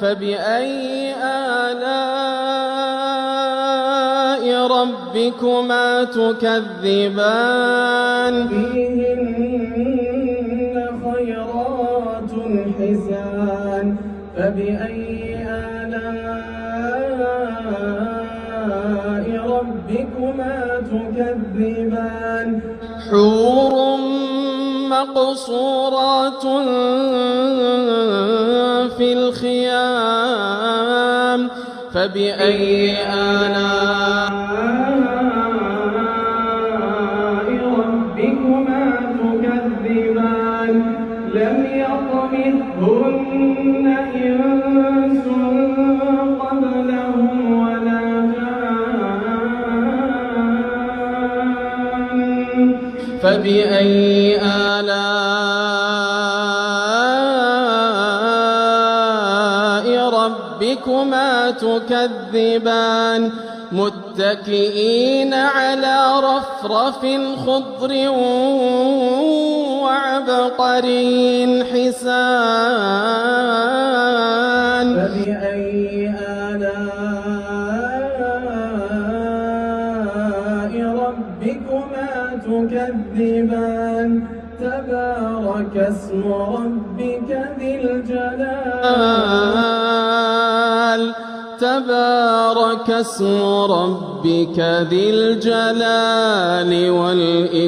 فبأي آلاء ربكما تكذبان فيهن خيرات حسان فبأي آلاء ربكما تكذبان حور مقصورات في الخيام فبأي آلاء ربكما تكذبان لم يطمثهن إنس قبلهم ولا جان فبأي آلاء ربكما تكذبان متكئين على رفرف خضر وعبقري حسان فبأي آلاء ربكما تكذبان تبارك اسم ربك ذي الجلال تبارك اسم ربك ذي الجلال والإكرام